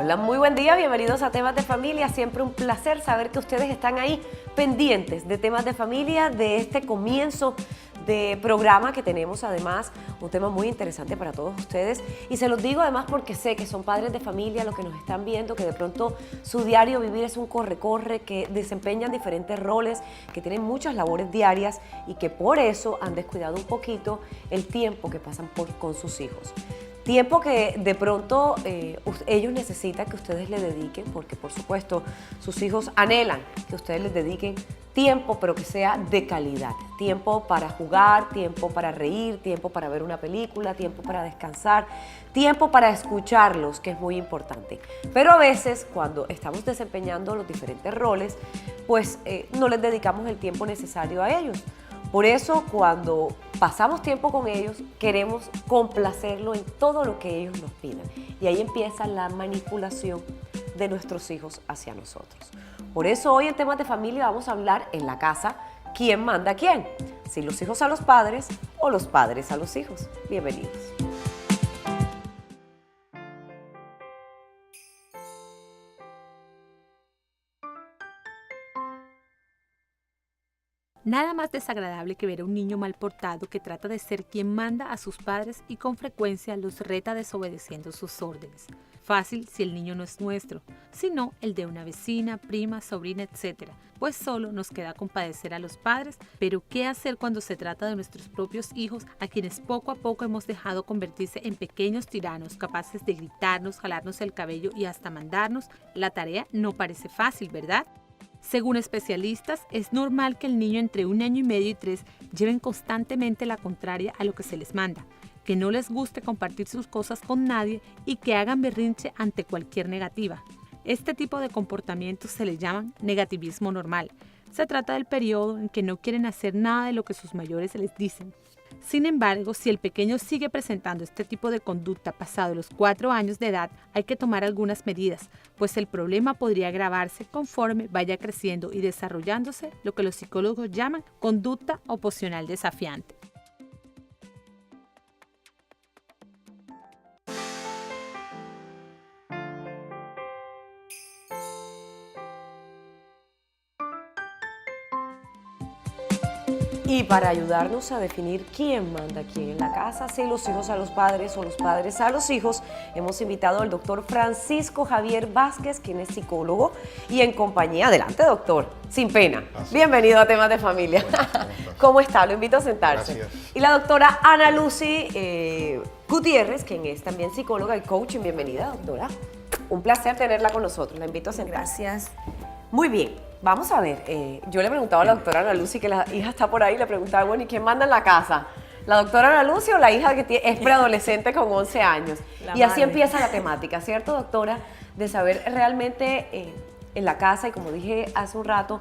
Hola, muy buen día, bienvenidos a Temas de Familia. Siempre un placer saber que ustedes están ahí pendientes de temas de familia, de este comienzo de programa que tenemos, además un tema muy interesante para todos ustedes, y se los digo además porque sé que son padres de familia los que nos están viendo, que de pronto su diario vivir es un corre-corre, que desempeñan diferentes roles, que tienen muchas labores diarias y que por eso han descuidado un poquito el tiempo que pasan con sus hijos. Tiempo que de pronto ellos necesitan que ustedes le dediquen, porque por supuesto sus hijos anhelan que ustedes les dediquen tiempo, pero que sea de calidad. Tiempo para jugar, tiempo para reír, tiempo para ver una película, tiempo para descansar, tiempo para escucharlos, que es muy importante. Pero a veces cuando estamos desempeñando los diferentes roles, pues no les dedicamos el tiempo necesario a ellos. Por eso, cuando pasamos tiempo con ellos, queremos complacerlo en todo lo que ellos nos pidan. Y ahí empieza la manipulación de nuestros hijos hacia nosotros. Por eso hoy en Temas de Familia vamos a hablar en la casa quién manda a quién. Si los hijos a los padres o los padres a los hijos. Bienvenidos. Nada más desagradable que ver a un niño mal portado que trata de ser quien manda a sus padres y con frecuencia los reta desobedeciendo sus órdenes. Fácil si el niño no es nuestro, sino el de una vecina, prima, sobrina, etc. Pues solo nos queda compadecer a los padres, pero ¿qué hacer cuando se trata de nuestros propios hijos a quienes poco a poco hemos dejado convertirse en pequeños tiranos capaces de gritarnos, jalarnos el cabello y hasta mandarnos? La tarea no parece fácil, ¿verdad? Según especialistas, es normal que el niño entre 1 año y medio y 3 lleven constantemente la contraria a lo que se les manda, que no les guste compartir sus cosas con nadie y que hagan berrinche ante cualquier negativa. Este tipo de comportamientos se le llaman negativismo normal. Se trata del periodo en que no quieren hacer nada de lo que sus mayores les dicen. Sin embargo, si el pequeño sigue presentando este tipo de conducta pasado los 4 años de edad, hay que tomar algunas medidas, pues el problema podría agravarse conforme vaya creciendo y desarrollándose lo que los psicólogos llaman conducta oposicional desafiante. Y para ayudarnos a definir quién manda a quién en la casa, si los hijos a los padres o los padres a los hijos, hemos invitado al doctor Francisco Javier Vázquez, quien es psicólogo, y en compañía, adelante doctor, sin pena. Gracias. Bienvenido a Temas de Familia. ¿Cómo está? Lo invito a sentarse. Gracias. Y la doctora Ana Lucy Gutiérrez, quien es también psicóloga y coaching. Bienvenida, doctora. Un placer tenerla con nosotros. La invito a sentarse. Gracias. Muy bien. Vamos a ver, yo le preguntaba a la doctora Ana Lucy, que la hija está por ahí, le preguntaba, bueno, ¿y quién manda en la casa? ¿La doctora Ana Lucy o la hija que es preadolescente con 11 años? Y así empieza la temática, ¿cierto, doctora? De saber realmente en la casa, y como dije hace un rato,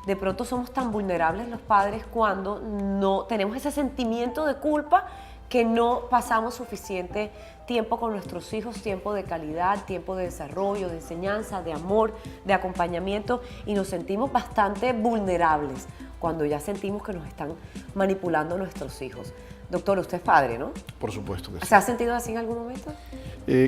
de pronto somos tan vulnerables los padres cuando no tenemos ese sentimiento de culpa, que no pasamos suficiente tiempo con nuestros hijos, tiempo de calidad, tiempo de desarrollo, de enseñanza, de amor, de acompañamiento, y nos sentimos bastante vulnerables cuando ya sentimos que nos están manipulando nuestros hijos. Doctor, usted es padre, ¿no? Por supuesto que sí. ¿Se ha sentido así en algún momento?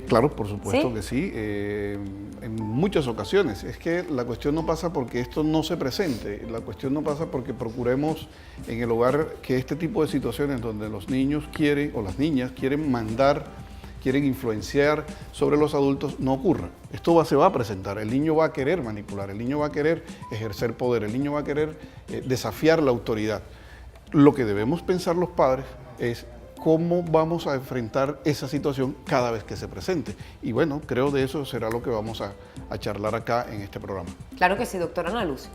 Claro, por supuesto ¿Sí? que sí. En muchas ocasiones. Es que la cuestión no pasa porque esto no se presente. La cuestión no pasa porque procuremos en el hogar que este tipo de situaciones donde los niños quieren o las niñas quieren mandar, quieren influenciar sobre los adultos, no ocurra. Esto se va a presentar. El niño va a querer manipular, el niño va a querer ejercer poder, el niño va a querer desafiar la autoridad. Lo que debemos pensar los padres es cómo vamos a enfrentar esa situación cada vez que se presente. Y bueno, creo de eso será lo que vamos a charlar acá en este programa. Claro que sí, doctora Ana Luz.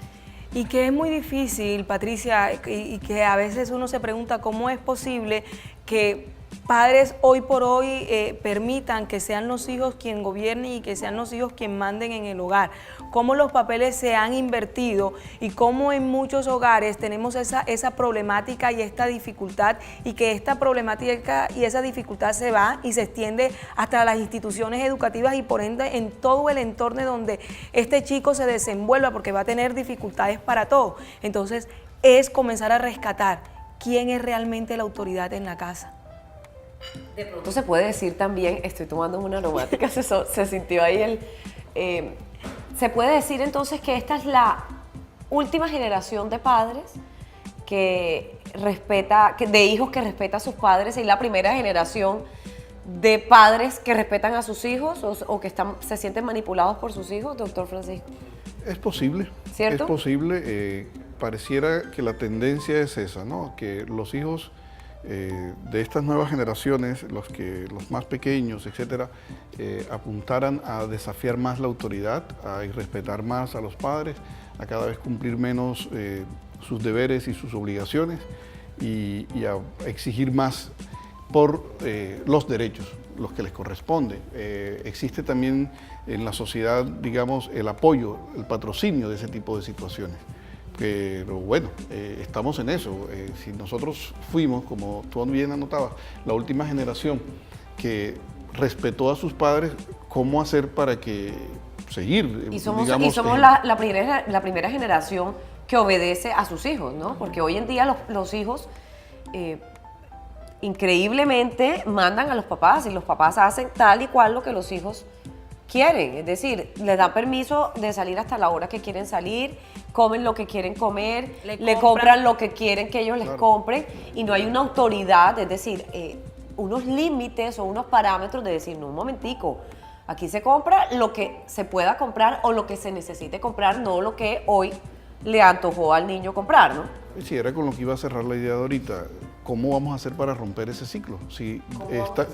Y que es muy difícil, Patricia, y que a veces uno se pregunta cómo es posible que padres hoy por hoy permitan que sean los hijos quien gobiernen y que sean los hijos quien manden en el hogar. Cómo los papeles se han invertido y cómo en muchos hogares tenemos esa problemática y esta dificultad, y que esta problemática y esa dificultad se va y se extiende hasta las instituciones educativas y por ende en todo el entorno donde este chico se desenvuelva, porque va a tener dificultades para todo. Entonces es comenzar a rescatar quién es realmente la autoridad en la casa. De pronto se puede decir también, estoy tomando una aromática, se sintió ahí se puede decir entonces que esta es la última generación de padres que de hijos que respeta a sus padres y la primera generación de padres que respetan a sus hijos o que se sienten manipulados por sus hijos, doctor Francisco. Es posible, ¿cierto? Es posible, pareciera que la tendencia es esa, ¿no? Que los hijos de estas nuevas generaciones, los más pequeños, etcétera, apuntaran a desafiar más la autoridad, a irrespetar más a los padres, a cada vez cumplir menos sus deberes y sus obligaciones y a exigir más por los derechos, los que les corresponden. Existe también en la sociedad, digamos, el apoyo, el patrocinio de ese tipo de situaciones. Pero bueno, estamos en eso. Si nosotros fuimos, como tú bien anotabas, la última generación que respetó a sus padres, ¿cómo hacer para que seguir? Y somos digamos, la primera generación que obedece a sus hijos, ¿no? Porque hoy en día los hijos increíblemente mandan a los papás y los papás hacen tal y cual lo que los hijos quieren, es decir, les dan permiso de salir hasta la hora que quieren salir, comen lo que quieren comer, le compran lo que quieren que ellos les compren y no hay una autoridad, es decir, unos límites o unos parámetros de decir, no, un momentico, aquí se compra lo que se pueda comprar o lo que se necesite comprar, no lo que hoy le antojó al niño comprar, ¿no? Sí, era con lo que iba a cerrar la idea de ahorita. ¿Cómo vamos a hacer para romper ese ciclo? Si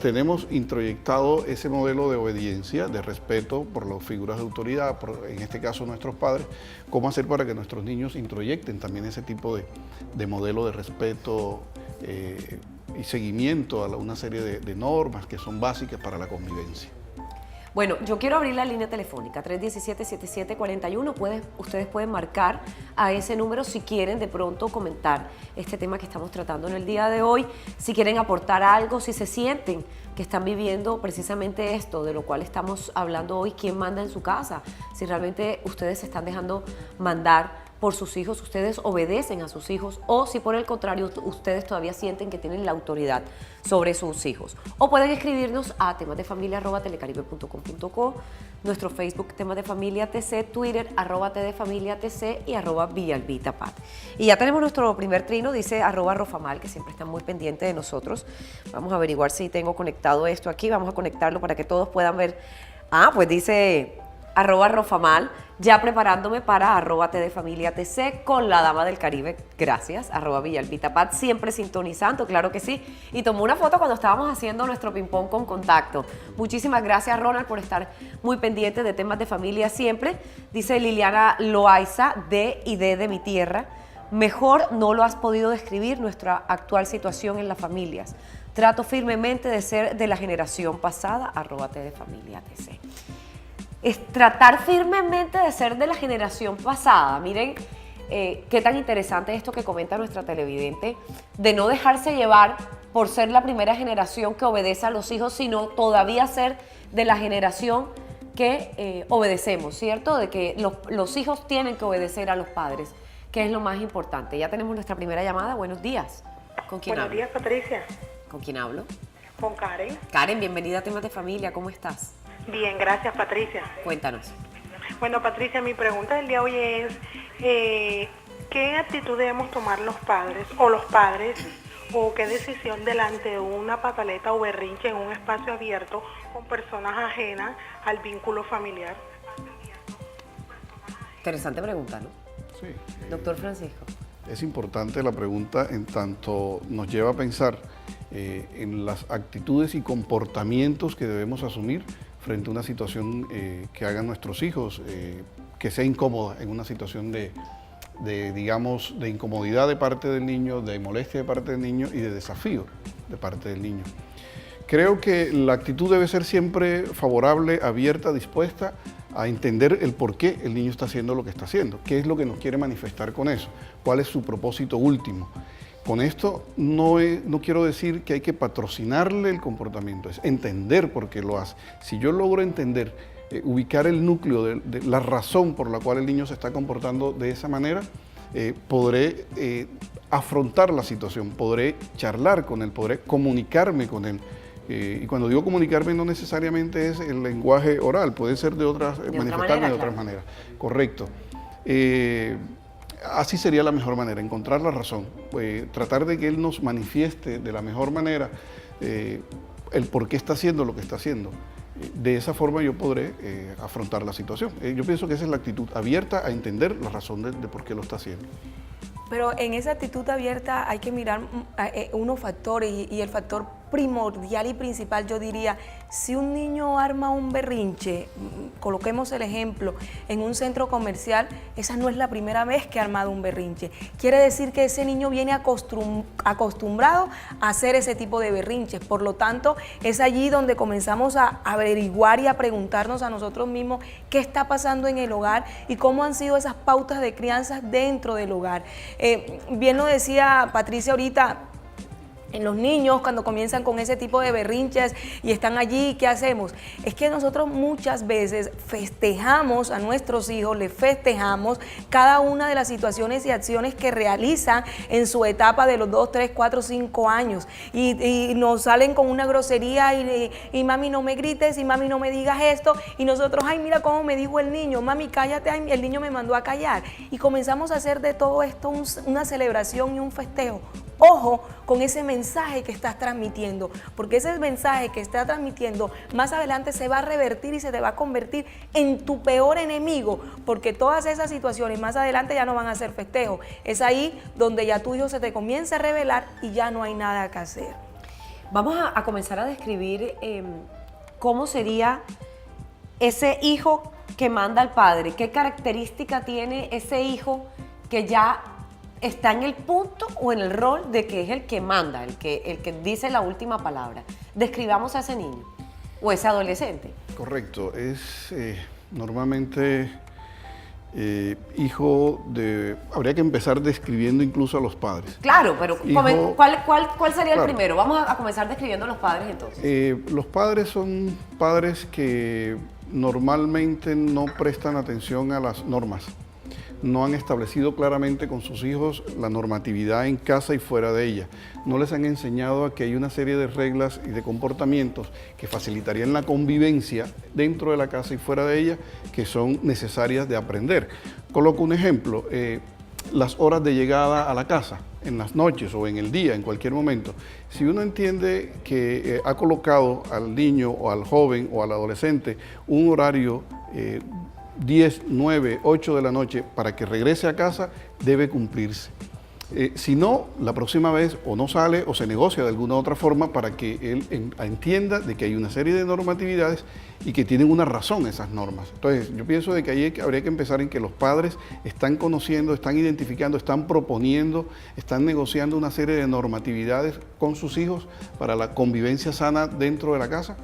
tenemos introyectado ese modelo de obediencia, de respeto por las figuras de autoridad, en este caso nuestros padres, ¿cómo hacer para que nuestros niños introyecten también ese tipo de modelo de respeto y seguimiento a una serie de normas que son básicas para la convivencia? Bueno, yo quiero abrir la línea telefónica 317-7741. Ustedes pueden marcar a ese número si quieren de pronto comentar este tema que estamos tratando en el día de hoy, si quieren aportar algo, si se sienten que están viviendo precisamente esto de lo cual estamos hablando hoy, quién manda en su casa, si realmente ustedes se están dejando mandar por sus hijos, ustedes obedecen a sus hijos o si por el contrario ustedes todavía sienten que tienen la autoridad sobre sus hijos. O pueden escribirnos a temasdefamilia@telecaribe.com.co, nuestro Facebook Temas de Familia TC, Twitter @tdefamiliatc y @villalbitapat. Y ya tenemos nuestro primer trino, dice @rofamal, que siempre están muy pendientes de nosotros. Vamos a averiguar si tengo conectado esto aquí, vamos a conectarlo para que todos puedan ver. Pues dice @rofamal, ya preparándome para @tdefamiliatc con la Dama del Caribe, gracias, @villalbitapat, siempre sintonizando, claro que sí, y tomó una foto cuando estábamos haciendo nuestro ping-pong con contacto. Muchísimas gracias, Ronald, por estar muy pendiente de temas de familia siempre. Dice Liliana Loaiza, de mi tierra, mejor no lo has podido describir nuestra actual situación en las familias. Trato firmemente de ser de la generación pasada, @tdefamiliatc. Es tratar firmemente de ser de la generación pasada. Miren qué tan interesante esto que comenta nuestra televidente, de no dejarse llevar por ser la primera generación que obedece a los hijos, sino todavía ser de la generación que obedecemos, ¿cierto? De que los hijos tienen que obedecer a los padres, que es lo más importante. Ya tenemos nuestra primera llamada. Buenos días. ¿Con quién hablo? Buenos días, Patricia. ¿Con quién hablo? Con Karen. Karen, bienvenida a Temas de Familia. ¿Cómo estás? Bien, gracias, Patricia. Cuéntanos. Bueno, Patricia, mi pregunta del día de hoy es ¿qué actitud debemos tomar los padres o qué decisión delante de una pataleta o berrinche en un espacio abierto con personas ajenas al vínculo familiar? Interesante pregunta, ¿no? Sí. Doctor Francisco. Es importante la pregunta en tanto nos lleva a pensar en las actitudes y comportamientos que debemos asumir frente a una situación que hagan nuestros hijos, que sea incómoda, en una situación digamos, de incomodidad de parte del niño, de molestia de parte del niño y de desafío de parte del niño. Creo que la actitud debe ser siempre favorable, abierta, dispuesta a entender el por qué el niño está haciendo lo que está haciendo, qué es lo que nos quiere manifestar con eso, cuál es su propósito último. Con esto no quiero decir que hay que patrocinarle el comportamiento, es entender por qué lo hace. Si yo logro entender, ubicar el núcleo de la razón por la cual el niño se está comportando de esa manera, podré afrontar la situación, podré charlar con él, podré comunicarme con él. Y cuando digo comunicarme no necesariamente es el lenguaje oral, puede ser de otras, manifestarme de otras maneras. Correcto. Así sería la mejor manera, encontrar la razón, tratar de que él nos manifieste de la mejor manera el por qué está haciendo lo que está haciendo. De esa forma yo podré afrontar la situación. Yo pienso que esa es la actitud abierta a entender la razón de por qué lo está haciendo. Pero en esa actitud abierta hay que mirar unos factores y el factor primordial y principal, yo diría, si un niño arma un berrinche, coloquemos el ejemplo, en un centro comercial, esa no es la primera vez que ha armado un berrinche. Quiere decir que ese niño viene acostumbrado a hacer ese tipo de berrinches. Por lo tanto, es allí donde comenzamos a averiguar y a preguntarnos a nosotros mismos qué está pasando en el hogar y cómo han sido esas pautas de crianza dentro del hogar. Bien lo decía Patricia ahorita, en los niños cuando comienzan con ese tipo de berrinches y están allí, ¿qué hacemos? Es que nosotros muchas veces festejamos a nuestros hijos, les festejamos cada una de las situaciones y acciones que realizan en su etapa de los 2, 3, 4, 5 años y nos salen con una grosería y mami no me grites y mami no me digas esto y nosotros, ay mira cómo me dijo el niño, mami cállate, ay, el niño me mandó a callar y comenzamos a hacer de todo esto una celebración y un festejo. Ojo con ese mensaje que estás transmitiendo, porque ese mensaje que estás transmitiendo más adelante se va a revertir y se te va a convertir en tu peor enemigo, porque todas esas situaciones más adelante ya no van a ser festejos. Es ahí donde ya tu hijo se te comienza a rebelar y ya no hay nada que hacer. Vamos a comenzar a describir cómo sería ese hijo que manda al padre. ¿Qué característica tiene ese hijo que ya está en el punto o en el rol de que es el que manda, el que dice la última palabra? Describamos a ese niño o ese adolescente. Correcto, es normalmente hijo de... Habría que empezar describiendo incluso a los padres. Claro, pero Hijo, ¿cuál sería el claro. primero? Vamos a comenzar describiendo a los padres entonces. Los padres son padres que normalmente no prestan atención a las normas. No han establecido claramente con sus hijos la normatividad en casa y fuera de ella. No les han enseñado a que hay una serie de reglas y de comportamientos que facilitarían la convivencia dentro de la casa y fuera de ella, que son necesarias de aprender. Coloco un ejemplo, las horas de llegada a la casa, en las noches o en el día, en cualquier momento. Si uno entiende que ha colocado al niño o al joven o al adolescente un horario 10, 9, 8 de la noche para que regrese a casa, debe cumplirse. Si no, la próxima vez o no sale o se negocia de alguna otra forma para que él entienda de que hay una serie de normatividades y que tienen una razón esas normas. Entonces, yo pienso de que ahí habría que empezar en que los padres están conociendo, están identificando, están proponiendo, están negociando una serie de normatividades con sus hijos para la convivencia sana dentro de la casa.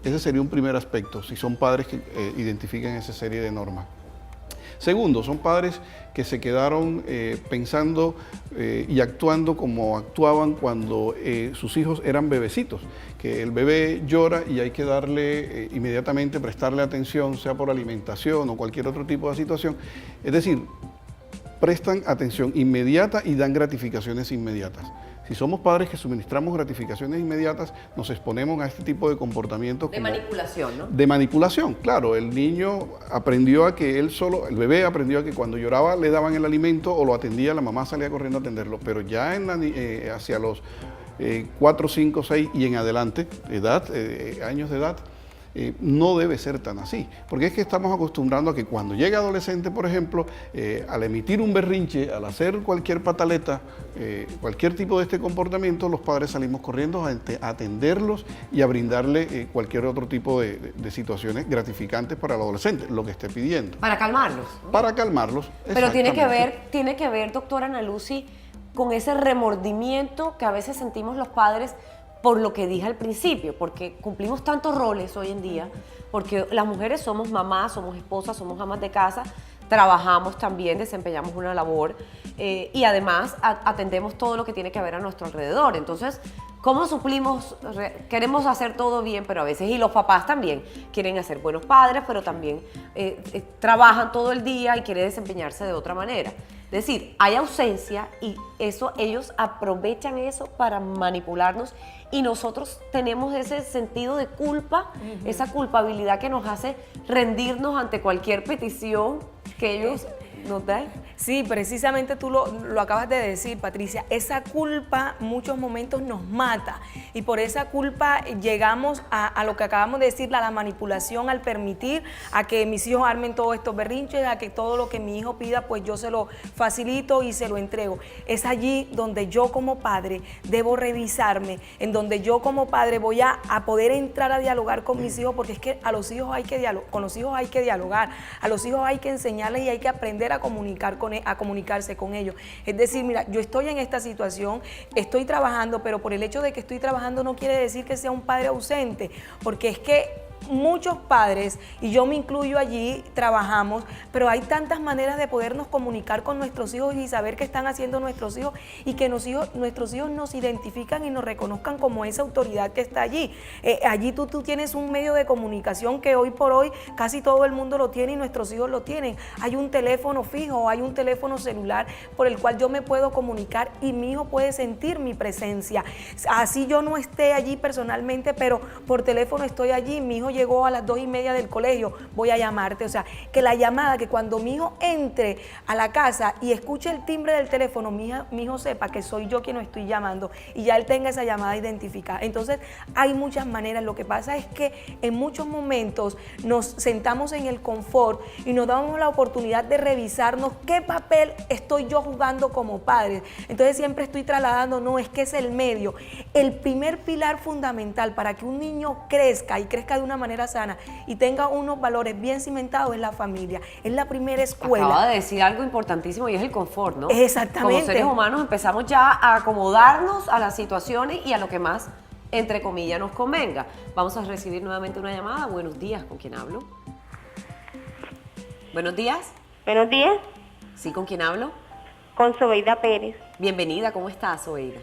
Ese sería un primer aspecto, si son padres que identifican esa serie de normas. Segundo, son padres que se quedaron pensando y actuando como actuaban cuando sus hijos eran bebecitos, que el bebé llora y hay que darle inmediatamente, prestarle atención, sea por alimentación o cualquier otro tipo de situación. Es decir, prestan atención inmediata y dan gratificaciones inmediatas. Si somos padres que suministramos gratificaciones inmediatas, nos exponemos a este tipo de comportamientos. De manipulación, ¿no? De manipulación, claro. El niño aprendió a que él solo, el bebé aprendió a que cuando lloraba le daban el alimento o lo atendía, la mamá salía corriendo a atenderlo. Pero ya hacia los 4, 5, 6 y en adelante, años de edad, no debe ser tan así, porque es que estamos acostumbrando a que cuando llega adolescente, por ejemplo, al emitir un berrinche, al hacer cualquier pataleta, cualquier tipo de este comportamiento, los padres salimos corriendo a atenderlos y a brindarle cualquier otro tipo de situaciones gratificantes para el adolescente, lo que esté pidiendo. Para calmarlos. Para calmarlos. Pero tiene que ver, doctora Ana Lucy, con ese remordimiento que a veces sentimos los padres por lo que dije al principio, porque cumplimos tantos roles hoy en día, porque las mujeres somos mamás, somos esposas, somos amas de casa, trabajamos también, desempeñamos una labor y además atendemos todo lo que tiene que ver a nuestro alrededor. Entonces, ¿cómo suplimos? Queremos hacer todo bien, pero a veces, y los papás también quieren hacer buenos padres, pero también trabajan todo el día y quieren desempeñarse de otra manera. Es decir, hay ausencia y eso, ellos aprovechan eso para manipularnos y nosotros tenemos ese sentido de culpa, esa culpabilidad que nos hace rendirnos ante cualquier petición que ellos nos dan. Sí, precisamente tú lo acabas de decir, Patricia. Esa culpa muchos momentos nos mata y por esa culpa llegamos a lo que acabamos de decir, a la manipulación, al permitir a que mis hijos armen todos estos berrinches, a que todo lo que mi hijo pida, pues yo se lo facilito y se lo entrego. Es allí donde yo como padre debo revisarme, en donde yo como padre voy a poder entrar a dialogar con mis hijos, porque es que a los hijos hay que con los hijos hay que dialogar, a los hijos hay que enseñarles y hay que aprender a comunicarse con ellos. Es decir, mira, yo estoy en esta situación, estoy trabajando, pero por el hecho de que estoy trabajando no quiere decir que sea un padre ausente, porque es que muchos padres, y yo me incluyo allí, trabajamos, pero hay tantas maneras de podernos comunicar con nuestros hijos y saber qué están haciendo nuestros hijos y que nuestros hijos nos identifican y nos reconozcan como esa autoridad que está allí. Allí tú tienes un medio de comunicación que hoy por hoy casi todo el mundo lo tiene y nuestros hijos lo tienen. Hay un teléfono fijo, hay un teléfono celular por el cual yo me puedo comunicar y mi hijo puede sentir mi presencia. Así yo no esté allí personalmente, pero por teléfono estoy allí, mi hijo llegó a las 2:30 del colegio, voy a llamarte. O sea, que la llamada, que cuando mi hijo entre a la casa y escuche el timbre del teléfono, mi hijo sepa que soy yo quien lo estoy llamando y ya él tenga esa llamada identificada. Entonces, hay muchas maneras. Lo que pasa es que en muchos momentos nos sentamos en el confort y nos damos la oportunidad de revisarnos qué papel estoy yo jugando como padre. Entonces, siempre estoy trasladando, no, es que es el medio. El primer pilar fundamental para que un niño crezca y crezca de una manera sana y tenga unos valores bien cimentados es la familia, es la primera escuela. Acaba de decir algo importantísimo y es el confort, ¿no? Exactamente. Como seres humanos empezamos ya a acomodarnos a las situaciones y a lo que más, entre comillas, nos convenga. Vamos a recibir nuevamente una llamada. Buenos días, ¿con quién hablo? Buenos días. Buenos días, ¿Sí, con quién hablo? con Sobeida Pérez. Bienvenida, ¿cómo estás, Zoeida?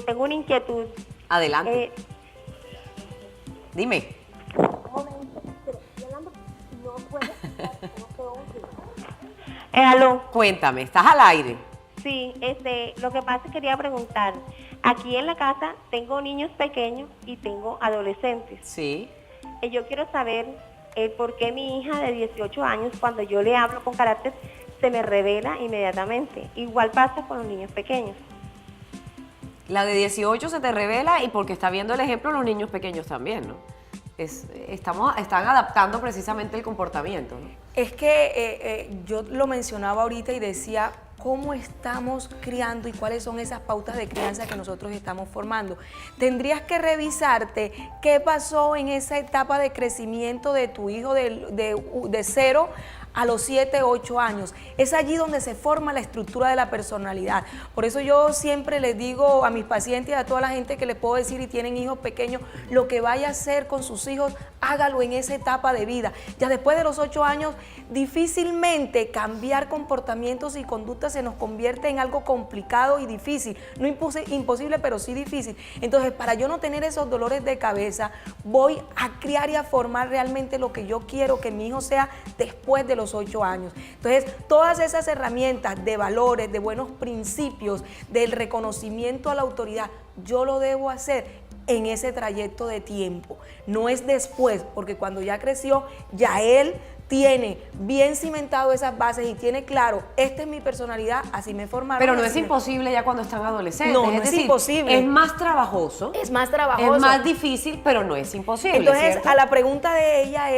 Tengo una inquietud. Adelante. Dime. Aló. Cuéntame, ¿estás al aire? Sí, lo que pasa es que quería preguntar. Aquí en la casa tengo niños pequeños y tengo adolescentes. Sí. Yo quiero saber por qué mi hija de 18 años, cuando yo le hablo con carácter, se me revela inmediatamente. Igual pasa con los niños pequeños. La de 18 se te revela y porque está viendo el ejemplo los niños pequeños también, ¿no? Están adaptando precisamente el comportamiento, ¿no? Es que yo lo mencionaba ahorita y decía cómo estamos criando y cuáles son esas pautas de crianza que nosotros estamos formando. Tendrías que revisarte qué pasó en esa etapa de crecimiento de tu hijo de 0 a los 7, 8 años. Es allí donde se forma la estructura de la personalidad. Por eso yo siempre les digo a mis pacientes y a toda la gente que les puedo decir y tienen hijos pequeños, lo que vaya a hacer con sus hijos, hágalo en esa etapa de vida. Ya después de los 8 años, difícilmente cambiar comportamientos y conductas se nos convierte en algo complicado y difícil. No imposible, pero sí difícil. Entonces, para yo no tener esos dolores de cabeza, voy a criar y a formar realmente lo que yo quiero que mi hijo sea después de los 8 años. Entonces, todas esas herramientas de valores, de buenos principios, del reconocimiento a la autoridad, yo lo debo hacer en ese trayecto de tiempo. No es después, porque cuando ya creció, ya él tiene bien cimentado esas bases y tiene claro, esta es mi personalidad, así me formaron. Pero no es imposible ya cuando están adolescentes. No, no es imposible. Es más trabajoso. Es más trabajoso. Es más difícil, pero no es imposible. Entonces, ¿cierto? a la pregunta de ella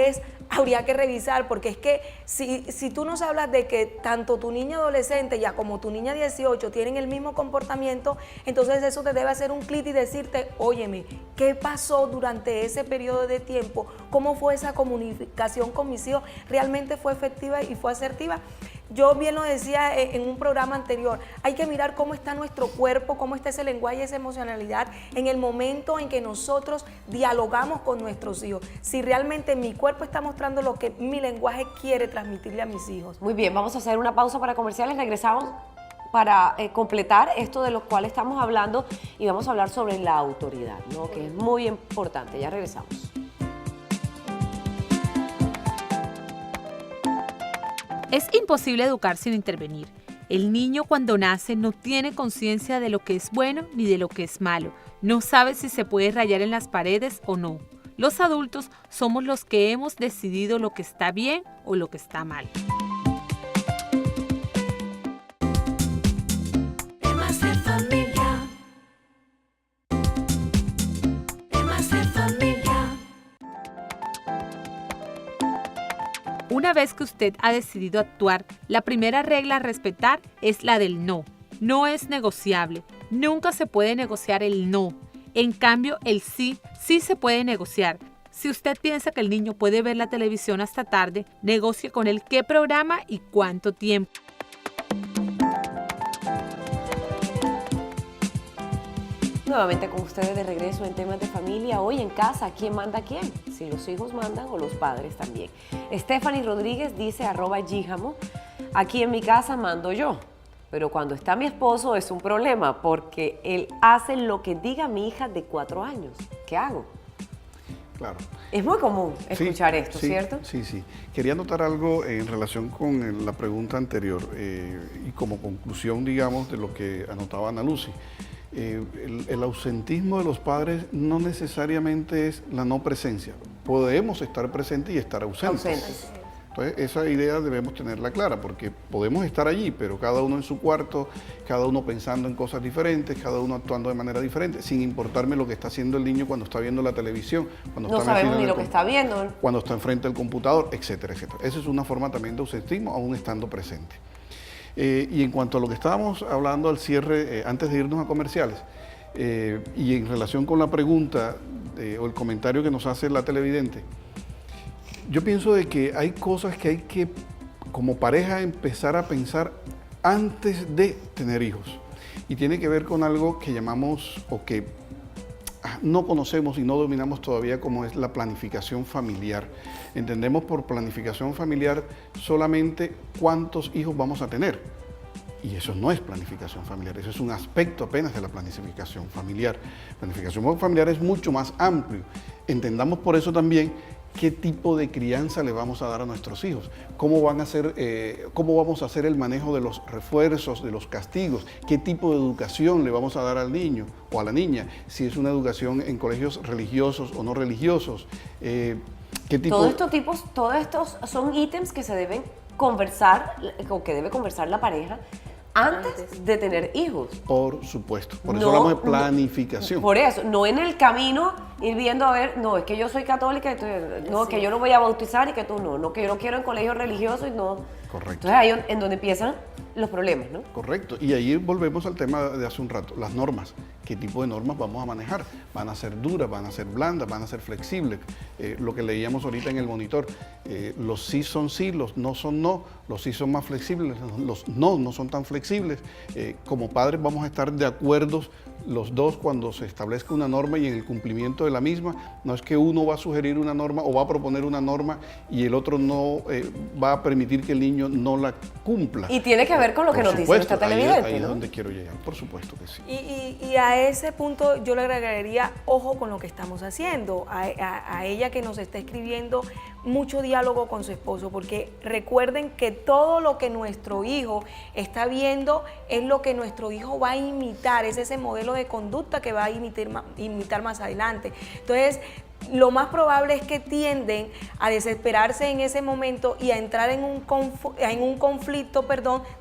habría que revisar, porque es que si tú nos hablas de que tanto tu niña adolescente ya como tu niña 18 tienen el mismo comportamiento, entonces eso te debe hacer un clic y decirte, óyeme, ¿qué pasó durante ese periodo de tiempo? ¿Cómo fue esa comunicación con mis hijos? ¿Realmente fue efectiva y fue asertiva? Yo bien lo decía en un programa anterior, hay que mirar cómo está nuestro cuerpo, cómo está ese lenguaje y esa emocionalidad en el momento en que nosotros dialogamos con nuestros hijos. Si realmente mi cuerpo está mostrando lo que mi lenguaje quiere transmitirle a mis hijos. Muy bien, vamos a hacer una pausa para comerciales, regresamos para completar esto de lo cual estamos hablando y vamos a hablar sobre la autoridad, ¿no? Que es muy importante. Ya regresamos. Es imposible educar sin intervenir. El niño cuando nace no tiene conciencia de lo que es bueno ni de lo que es malo. No sabe si se puede rayar en las paredes o no. Los adultos somos los que hemos decidido lo que está bien o lo que está mal. Temas de familia. Temas de familia. Una vez que usted ha decidido actuar, la primera regla a respetar es la del no. No es negociable. Nunca se puede negociar el no. En cambio, el sí se puede negociar. Si usted piensa que el niño puede ver la televisión hasta tarde, negocie con él qué programa y cuánto tiempo. Nuevamente con ustedes de regreso en temas de familia. Hoy en casa, ¿quién manda a quién? Si los hijos mandan o los padres también. Stephanie Rodríguez dice @Gijamo, aquí en mi casa mando yo, pero cuando está mi esposo es un problema porque él hace lo que diga mi hija de 4 años. ¿Qué hago? Claro. Es muy común Sí, escuchar esto, sí, ¿cierto? Sí, sí. Quería anotar algo en relación con la pregunta anterior y como conclusión, digamos, de lo que anotaba Ana Lucy. El ausentismo de los padres no necesariamente es la no presencia. Podemos estar presentes y estar ausentes. Entonces, esa idea debemos tenerla clara, porque podemos estar allí, pero cada uno en su cuarto, cada uno pensando en cosas diferentes, cada uno actuando de manera diferente, sin importarme lo que está haciendo el niño cuando está viendo la televisión, cuando No está sabemos metido en ni el lo que está viendo. cuando está enfrente del computador, etcétera, etcétera. Esa es una forma también de ausentismo, aún estando presente. Y en cuanto a lo que estábamos hablando al cierre, antes de irnos a comerciales, y en relación con la pregunta o el comentario que nos hace la televidente, yo pienso de que hay cosas que hay que, como pareja, empezar a pensar antes de tener hijos. Y tiene que ver con algo que llamamos, o que no conocemos y no dominamos todavía, como es la planificación familiar. Entendemos por planificación familiar solamente cuántos hijos vamos a tener. Y eso no es planificación familiar, eso es un aspecto apenas de la planificación familiar. Planificación familiar es mucho más amplio. Entendamos por eso también qué tipo de crianza le vamos a dar a nuestros hijos, cómo vamos a hacer el manejo de los refuerzos, de los castigos, qué tipo de educación le vamos a dar al niño o a la niña, si es una educación en colegios religiosos o no religiosos. ¿Qué tipo? Todos estos son ítems que se deben conversar, o que debe conversar la pareja antes de tener hijos. Por supuesto, por eso hablamos de planificación. Por eso, no en el camino ir viendo a ver, no, es que yo soy católica, entonces, no, que yo lo voy a bautizar y que tú no, que yo lo quiero en colegio religioso y no. Correcto. Entonces ahí en donde empiezan los problemas, ¿no? Correcto, y ahí volvemos al tema de hace un rato, las normas. ¿Qué tipo de normas vamos a manejar? ¿Van a ser duras, van a ser blandas, van a ser flexibles? Lo que leíamos ahorita en el monitor, los sí son sí, los no son no, los sí son más flexibles, los no son tan flexibles. Como padres vamos a estar de acuerdo los dos cuando se establezca una norma y en el cumplimiento de la misma. No es que uno va a sugerir una norma o va a proponer una norma y el otro no va a permitir que el niño no la cumpla. Y tiene que ver con lo que nos dice esta televidente, ahí es ¿no? donde quiero llegar, por supuesto que sí. Y a ese punto yo le agregaría, ojo con lo que estamos haciendo, a ella que nos está escribiendo, mucho diálogo con su esposo, porque recuerden que todo lo que nuestro hijo está viendo es lo que nuestro hijo va a imitar, es ese modelo de conducta que va a imitar más adelante. Entonces, lo más probable es que tienden a desesperarse en ese momento y a entrar en un conflicto,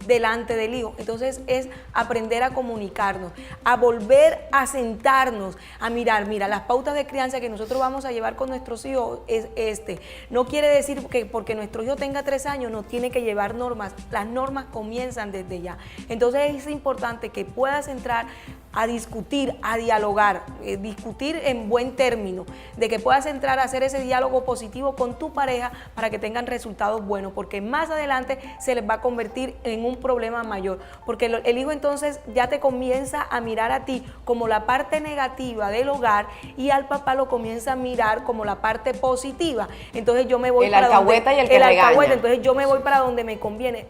delante del hijo. Entonces es aprender a comunicarnos, a volver a sentarnos, a mirar, las pautas de crianza que nosotros vamos a llevar con nuestros hijos es este. No quiere decir que porque nuestro hijo tenga 3 años no tiene que llevar normas. Las normas comienzan desde ya. Entonces es importante que puedas entrar a discutir, a dialogar, discutir en buen término, de que puedas entrar a hacer ese diálogo positivo con tu pareja para que tengan resultados buenos, porque más adelante se les va a convertir en un problema mayor, porque el hijo entonces ya te comienza a mirar a ti como la parte negativa del hogar y al papá lo comienza a mirar como la parte positiva. Entonces yo me voy el alcahueta y el que regaña. Entonces yo me voy para donde me conviene,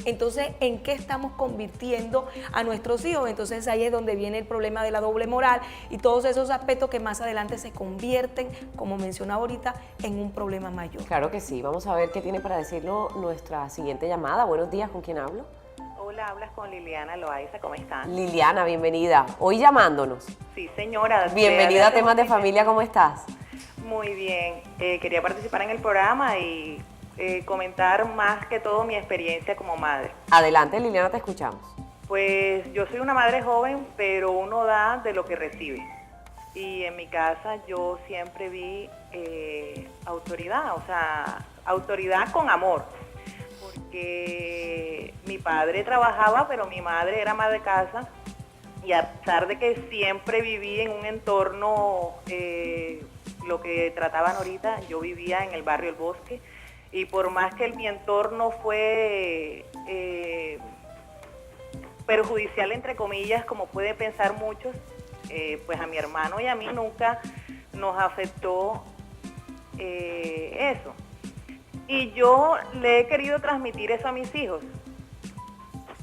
Entonces, ¿en qué estamos convirtiendo a nuestros hijos? Entonces ahí es donde viene el problema de la doble moral y todos esos aspectos que más adelante se convierten, como mencionaba ahorita, en un problema mayor. Claro que sí. Vamos a ver qué tiene para decirlo nuestra siguiente llamada. Buenos días, ¿con quién hablo? Hola, hablas con Liliana Loaiza, ¿cómo están? Liliana, bienvenida. Hoy llamándonos. Sí, señora. Bienvenida a Temas de Familia, ¿cómo estás? Muy bien. Quería participar en el programa y comentar más que todo mi experiencia como madre. Adelante, Liliana, te escuchamos. Pues yo soy una madre joven, pero uno da de lo que recibe. Y en mi casa yo siempre vi autoridad, o sea, autoridad con amor. Porque mi padre trabajaba, pero mi madre era ama de casa. Y a pesar de que siempre viví en un entorno, lo que trataban ahorita, yo vivía en el barrio El Bosque. Y por más que mi entorno fue perjudicial, entre comillas, como pueden pensar muchos, pues a mi hermano y a mí nunca nos afectó eso. Y yo le he querido transmitir eso a mis hijos.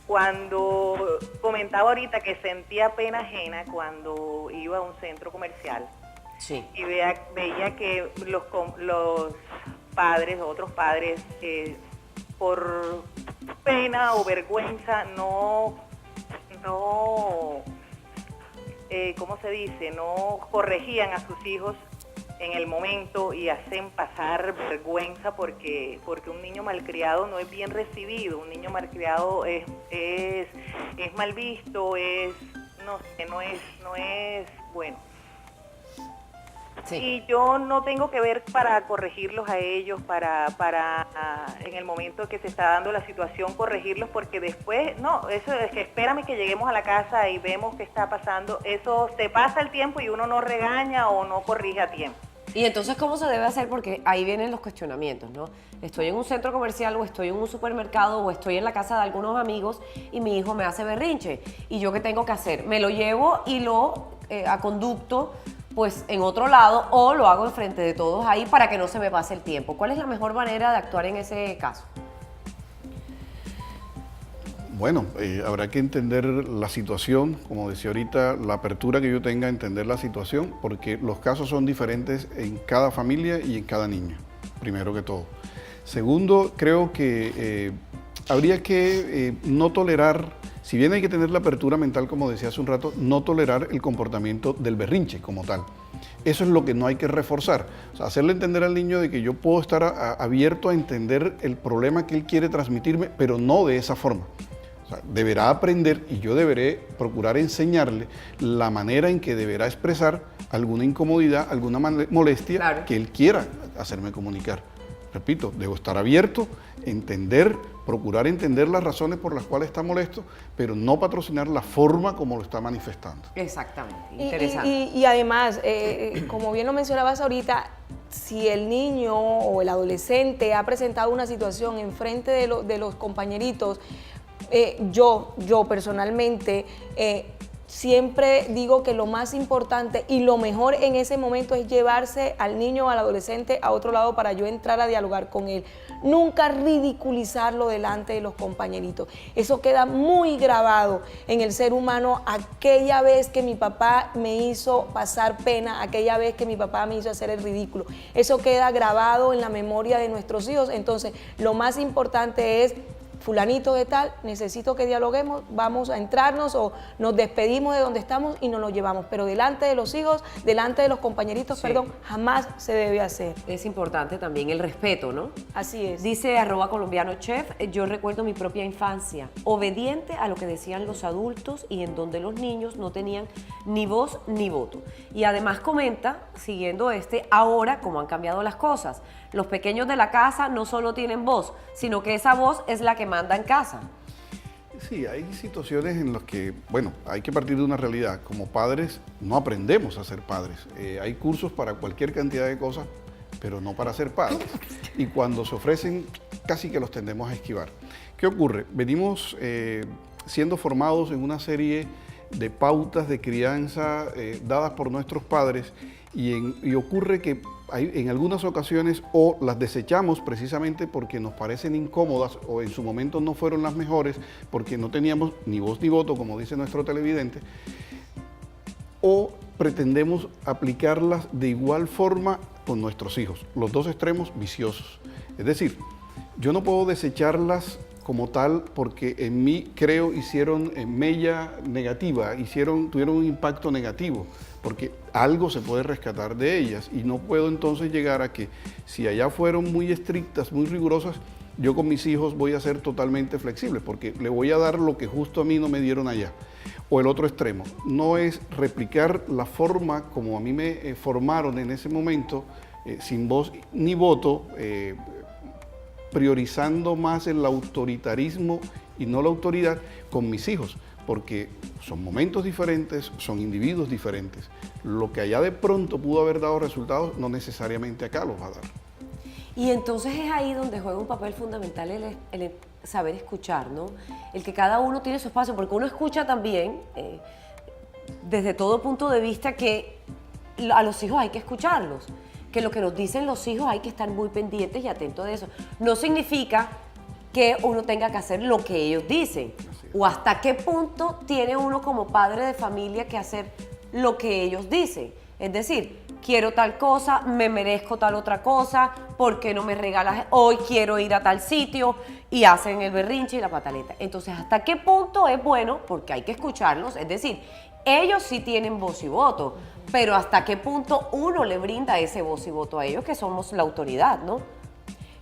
Cuando comentaba ahorita que sentía pena ajena cuando iba a un centro comercial, Sí. y veía que los padres, otros padres, por pena o vergüenza no, ¿cómo se dice? No corregían a sus hijos en el momento y hacen pasar vergüenza porque un niño malcriado no es bien recibido, un niño malcriado es mal visto, no es bueno. Sí. Y yo no tengo que ver para corregirlos a ellos, para en el momento que se está dando la situación corregirlos, porque después, no, eso es que espérame que lleguemos a la casa y vemos qué está pasando, eso se pasa el tiempo y uno no regaña o no corrige a tiempo. Y entonces, ¿cómo se debe hacer? Porque ahí vienen los cuestionamientos, ¿no? Estoy en un centro comercial o estoy en un supermercado o estoy en la casa de algunos amigos y mi hijo me hace berrinche. ¿Y yo qué tengo que hacer? ¿Me lo llevo y lo aconducto pues en otro lado o lo hago enfrente de todos ahí para que no se me pase el tiempo? ¿Cuál es la mejor manera de actuar en ese caso? Bueno, habrá que entender la situación, como decía ahorita, la apertura que yo tenga a entender la situación, porque los casos son diferentes en cada familia y en cada niño, primero que todo. Segundo, creo que habría que no tolerar, si bien hay que tener la apertura mental, como decía hace un rato, no tolerar el comportamiento del berrinche como tal. Eso es lo que no hay que reforzar. O sea, hacerle entender al niño de que yo puedo estar abierto a entender el problema que él quiere transmitirme, pero no de esa forma. O sea, deberá aprender y yo deberé procurar enseñarle la manera en que deberá expresar alguna incomodidad, alguna molestia Claro. que él quiera hacerme comunicar. Repito, debo estar abierto, entender, procurar entender las razones por las cuales está molesto, pero no patrocinar la forma como lo está manifestando. Exactamente, Y- interesante. Y además, como bien lo mencionabas ahorita, si el niño o el adolescente ha presentado una situación enfrente de los compañeritos, yo personalmente siempre digo que lo más importante y lo mejor en ese momento es llevarse al niño o al adolescente a otro lado para yo entrar a dialogar con él. Nunca ridiculizarlo delante de los compañeritos. Eso queda muy grabado en el ser humano. Aquella vez que mi papá me hizo pasar pena, aquella vez que mi papá me hizo hacer el ridículo. Eso queda grabado en la memoria de nuestros hijos. Entonces, lo más importante es: fulanito de tal, necesito que dialoguemos, vamos a entrarnos o nos despedimos de donde estamos y nos lo llevamos. Pero delante de los hijos, delante de los compañeritos, Sí. jamás se debe hacer. Es importante también el respeto, ¿no? Así es. Dice @colombianochef, yo recuerdo mi propia infancia, obediente a lo que decían los adultos y en donde los niños no tenían ni voz ni voto. Y además comenta, siguiendo ahora cómo han cambiado las cosas. Los pequeños de la casa no solo tienen voz, sino que esa voz es la que manda en casa. Sí, hay situaciones en las que, bueno, hay que partir de una realidad. Como padres no aprendemos a ser padres. Hay cursos para cualquier cantidad de cosas, pero no para ser padres. Y cuando se ofrecen, casi que los tendemos a esquivar. ¿Qué ocurre? Venimos siendo formados en una serie de pautas de crianza dadas por nuestros padres y ocurre que en algunas ocasiones o las desechamos precisamente porque nos parecen incómodas o en su momento no fueron las mejores porque no teníamos ni voz ni voto, como dice nuestro televidente, o pretendemos aplicarlas de igual forma con nuestros hijos, los dos extremos viciosos. Es decir, yo no puedo desecharlas como tal porque en mí, creo, hicieron mella negativa, tuvieron un impacto negativo, porque algo se puede rescatar de ellas y no puedo entonces llegar a que si allá fueron muy estrictas, muy rigurosas, yo con mis hijos voy a ser totalmente flexible porque le voy a dar lo que justo a mí no me dieron allá. O el otro extremo, no es replicar la forma como a mí me formaron en ese momento, sin voz ni voto, priorizando más el autoritarismo y no la autoridad con mis hijos, porque son momentos diferentes, son individuos diferentes. Lo que allá de pronto pudo haber dado resultados, no necesariamente acá los va a dar. Y entonces es ahí donde juega un papel fundamental el saber escuchar, ¿no? El que cada uno tiene su espacio, porque uno escucha también, desde todo punto de vista, que a los hijos hay que escucharlos, que lo que nos dicen los hijos hay que estar muy pendientes y atentos de eso. No significa que uno tenga que hacer lo que ellos dicen, o hasta qué punto tiene uno como padre de familia que hacer lo que ellos dicen. Es decir, quiero tal cosa, me merezco tal otra cosa, ¿por qué no me regalas hoy? Quiero ir a tal sitio, y hacen el berrinche y la pataleta. Entonces, ¿hasta qué punto es bueno? Porque hay que escucharlos, es decir, ellos sí tienen voz y voto, pero ¿hasta qué punto uno le brinda ese voz y voto a ellos, que somos la autoridad, ¿no?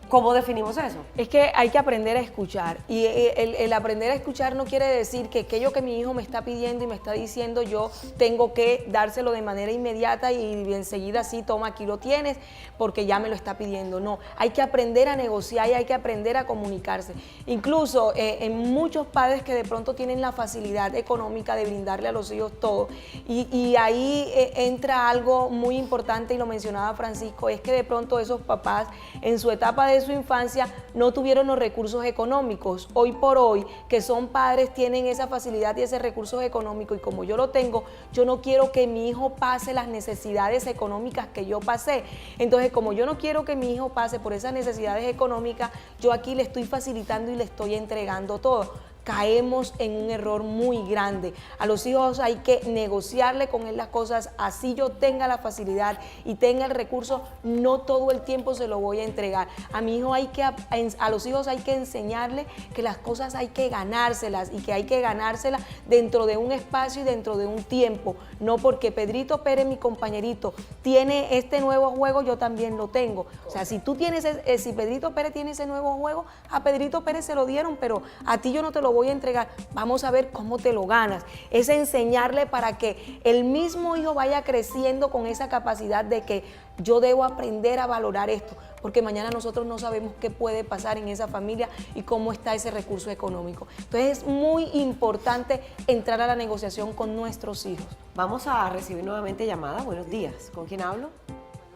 ¿Cómo definimos eso? Es que hay que aprender a escuchar, y el aprender a escuchar no quiere decir que aquello que mi hijo me está pidiendo y me está diciendo yo tengo que dárselo de manera inmediata y enseguida sí, toma, aquí lo tienes, porque ya me lo está pidiendo. No, hay que aprender a negociar y hay que aprender a comunicarse. Incluso en muchos padres que de pronto tienen la facilidad económica de brindarle a los hijos todo, y ahí entra algo muy importante, y lo mencionaba Francisco, es que de pronto esos papás en su etapa de su infancia no tuvieron los recursos económicos. Hoy por hoy, que son padres, tienen esa facilidad y ese recurso económico, y como yo lo tengo, yo no quiero que mi hijo pase las necesidades económicas que yo pasé. Entonces, como yo no quiero que mi hijo pase por esas necesidades económicas, yo aquí le estoy facilitando y le estoy entregando todo. Caemos en un error muy grande. A los hijos hay que negociarle con él las cosas, así yo tenga la facilidad y tenga el recurso, no todo el tiempo se lo voy a entregar. A mi hijo a los hijos hay que enseñarle que las cosas hay que ganárselas, y que hay que ganárselas dentro de un espacio y dentro de un tiempo. No porque Pedrito Pérez, mi compañerito, tiene este nuevo juego, yo también lo tengo. O sea, si si Pedrito Pérez tiene ese nuevo juego, a Pedrito Pérez se lo dieron, pero a ti yo no te lo voy a entregar. Vamos a ver cómo te lo ganas. Es enseñarle para que el mismo hijo vaya creciendo con esa capacidad de que yo debo aprender a valorar esto, porque mañana nosotros no sabemos qué puede pasar en esa familia y cómo está ese recurso económico. Entonces es muy importante entrar a la negociación con nuestros hijos. Vamos a recibir nuevamente llamada. Buenos días. ¿Con quién hablo?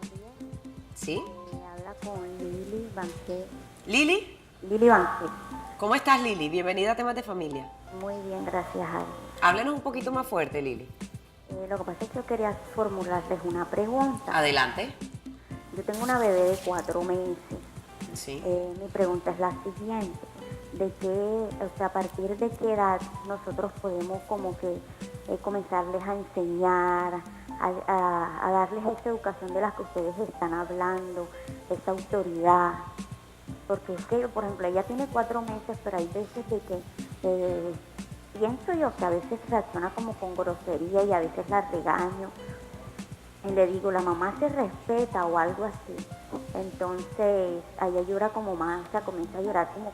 Buenos días. ¿Sí? Me habla con Lili Banquet. ¿Lili? Lili Banquet. ¿Cómo estás, Lili? Bienvenida a Temas de Familia. Muy bien, gracias a Dios. Háblenos un poquito más fuerte, Lili. Lo que pasa es que yo quería formularles una pregunta. Adelante. Yo tengo una bebé de 4 meses. Sí. Mi pregunta es la siguiente. ¿A partir de qué edad nosotros podemos como que comenzarles a enseñar, a darles esa educación de la que ustedes están hablando, esa autoridad? Porque es que, por ejemplo, ella tiene 4 meses, pero hay veces de que pienso yo que a veces reacciona como con grosería y a veces la regaño. Y le digo, la mamá se respeta o algo así. Entonces, ella llora como más, o sea, comienza a llorar como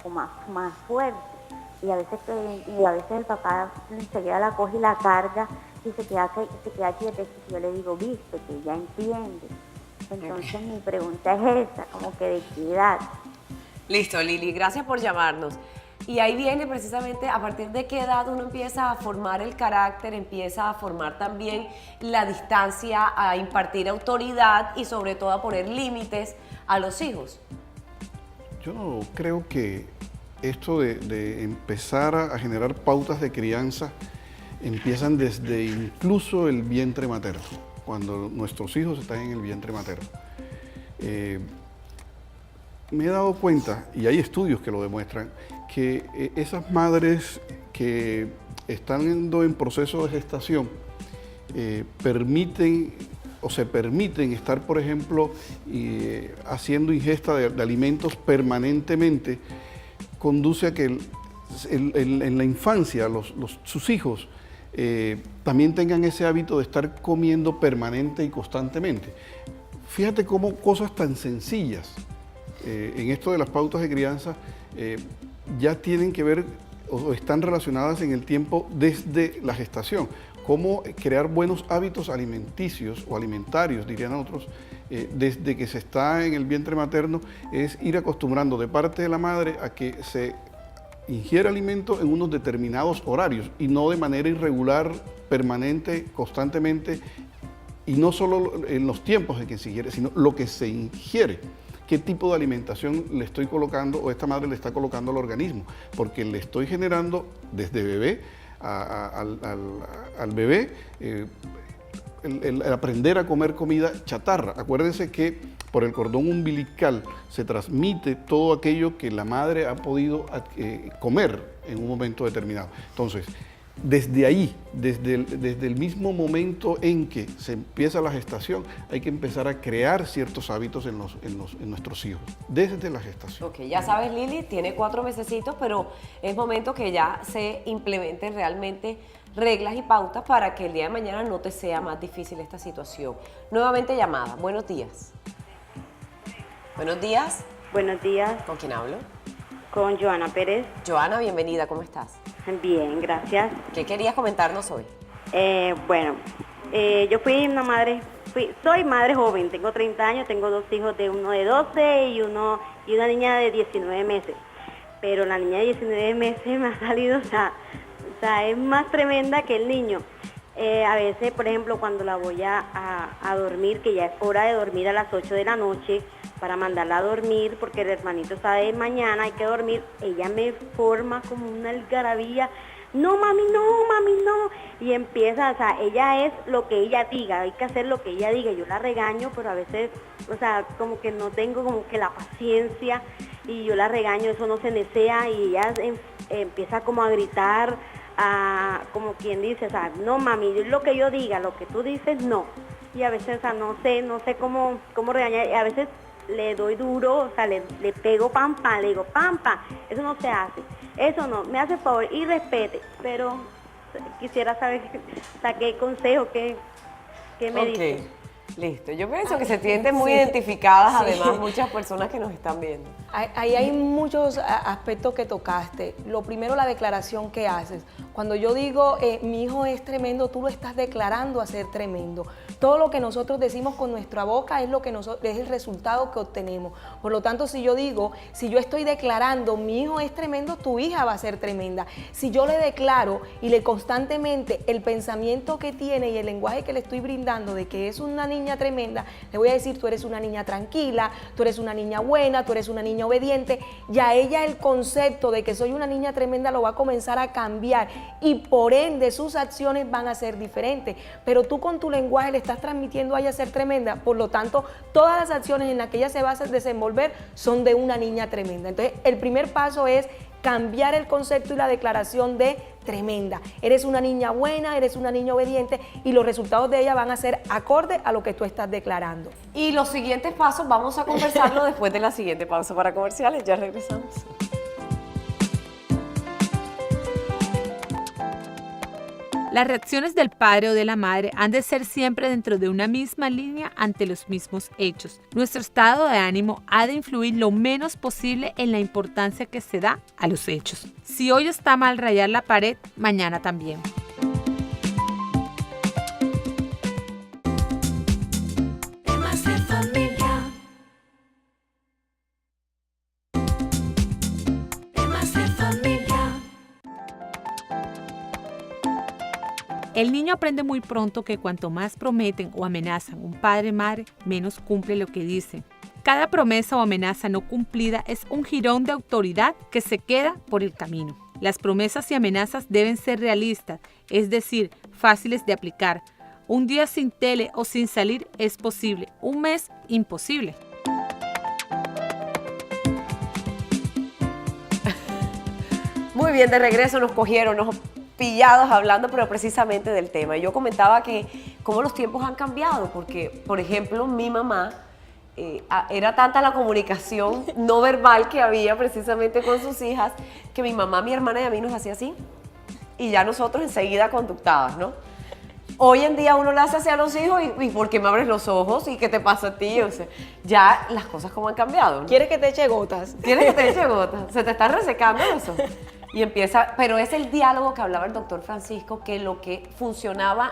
más fuerte. Y a veces el papá enseguida la coge y la carga y se queda quieta. Y yo le digo, viste, que ella entiende. Entonces, mi pregunta es esa, como que de qué edad. Listo, Lili, gracias por llamarnos. Y ahí viene precisamente a partir de qué edad uno empieza a formar el carácter, empieza a formar también la distancia, a impartir autoridad y sobre todo a poner límites a los hijos. Yo creo que esto de empezar a generar pautas de crianza empiezan desde incluso el vientre materno, cuando nuestros hijos están en el vientre materno. Me he dado cuenta, y hay estudios que lo demuestran, que esas madres que están en proceso de gestación se permiten estar, por ejemplo, haciendo ingesta de alimentos permanentemente, conduce a que en la infancia sus hijos también tengan ese hábito de estar comiendo permanente y constantemente. Fíjate cómo cosas tan sencillas en esto de las pautas de crianza ya tienen que ver o están relacionadas en el tiempo desde la gestación. Cómo crear buenos hábitos alimenticios o alimentarios, dirían otros, desde que se está en el vientre materno, es ir acostumbrando de parte de la madre a que se ingiere alimento en unos determinados horarios y no de manera irregular, permanente, constantemente, y no solo en los tiempos en que se ingiere, sino lo que se ingiere. ¿Qué tipo de alimentación le estoy colocando o esta madre le está colocando al organismo? Porque le estoy generando desde bebé al bebé el aprender a comer comida chatarra. Acuérdense que por el cordón umbilical se transmite todo aquello que la madre ha podido comer en un momento determinado. Entonces, desde ahí, desde el mismo momento en que se empieza la gestación, hay que empezar a crear ciertos hábitos en nuestros hijos, desde la gestación. Ok, ya sabes, Lili, tiene 4 mesecitos, pero es momento que ya se implementen realmente reglas y pautas para que el día de mañana no te sea más difícil esta situación. Nuevamente llamada. Buenos días. Buenos días. Buenos días, ¿Con quién hablo? con Joana Pérez. Joana, bienvenida, ¿cómo estás? Bien, gracias. ¿Qué querías comentarnos hoy? Yo soy madre joven, tengo 30 años, tengo 2 hijos, uno de 12 y una niña de 19 meses. Pero la niña de 19 meses me ha salido, o sea, es más tremenda que el niño. A veces, por ejemplo, cuando la voy a dormir, que ya es hora de dormir a las 8 de la noche, para mandarla a dormir, porque el hermanito está de mañana, hay que dormir, ella me forma como una algarabía, no mami, no, y empieza, o sea, ella es lo que ella diga, hay que hacer lo que ella diga, yo la regaño, pero a veces, o sea, como que no tengo como que la paciencia, y yo la regaño, eso no se necea, y ella empieza como a gritar, como quien dice, o sea, no mami, lo que yo diga, lo que tú dices, no, y a veces, o sea, no sé cómo regañar, y a veces le doy duro, o sea, le pego pampa, le digo, pampa, eso no se hace, eso no, me hace favor y respete, pero quisiera saber, o sea, qué consejo, qué me dice. Listo, yo pienso que se sienten muy identificadas, además, muchas personas que nos están viendo. Ahí hay muchos aspectos que tocaste. Lo primero, la declaración que haces. Cuando yo digo, mi hijo es tremendo, tú lo estás declarando a ser tremendo. Todo lo que nosotros decimos con nuestra boca es es el resultado que obtenemos. Por lo tanto, si yo digo, si yo estoy declarando, mi hijo es tremendo, tu hija va a ser tremenda. Si yo le declaro y le constantemente el pensamiento que tiene y el lenguaje que le estoy brindando de que es una niña tremenda, le voy a decir, tú eres una niña tranquila, tú eres una niña buena, tú eres una niña obediente, ya ella el concepto de que soy una niña tremenda lo va a comenzar a cambiar y por ende sus acciones van a ser diferentes, pero tú con tu lenguaje le estás transmitiendo a ella ser tremenda, por lo tanto todas las acciones en las que ella se va a desenvolver son de una niña tremenda. Entonces el primer paso es cambiar el concepto y la declaración de tremenda. Eres una niña buena, eres una niña obediente y los resultados de ella van a ser acorde a lo que tú estás declarando. Y los siguientes pasos vamos a conversarlo después de la siguiente pausa para comerciales. Ya regresamos. Las reacciones del padre o de la madre han de ser siempre dentro de una misma línea ante los mismos hechos. Nuestro estado de ánimo ha de influir lo menos posible en la importancia que se da a los hechos. Si hoy está mal rayar la pared, mañana también. Temas de familia. Temas de familia. El niño aprende muy pronto que cuanto más prometen o amenazan un padre o madre, menos cumple lo que dicen. Cada promesa o amenaza no cumplida es un jirón de autoridad que se queda por el camino. Las promesas y amenazas deben ser realistas, es decir, fáciles de aplicar. Un día sin tele o sin salir es posible, un mes imposible. Muy bien, de regreso nos cogieron, nos pillados hablando, pero precisamente del tema. Yo comentaba que cómo los tiempos han cambiado, porque, por ejemplo, mi mamá era tanta la comunicación no verbal que había precisamente con sus hijas, que mi mamá, mi hermana y a mí nos hacía así, y ya nosotros enseguida conductadas, ¿no? Hoy en día uno le hace así a los hijos y ¿por qué me abres los ojos? ¿Y qué te pasa a ti? O sea, ya las cosas como han cambiado, ¿no? ¿Quieres que te eche gotas? ¿Quieres que te eche gotas? Se te está resecando eso. Y empieza, pero es el diálogo que hablaba el doctor Francisco, que lo que funcionaba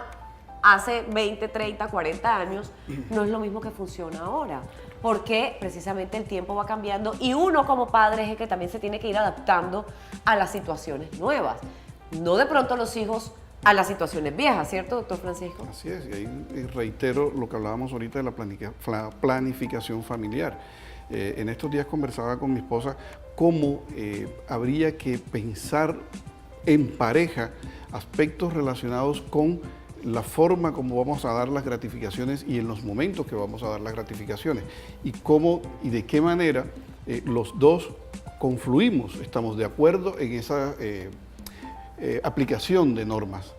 hace 20, 30, 40 años no es lo mismo que funciona ahora. Porque precisamente el tiempo va cambiando y uno como padre es el que también se tiene que ir adaptando a las situaciones nuevas. No de pronto los hijos a las situaciones viejas, ¿cierto, doctor Francisco? Así es, y ahí reitero lo que hablábamos ahorita de la planificación familiar. En estos días conversaba con mi esposa cómo habría que pensar en pareja aspectos relacionados con la forma como vamos a dar las gratificaciones y en los momentos que vamos a dar las gratificaciones y cómo y de qué manera los dos confluimos, estamos de acuerdo en esa aplicación de normas,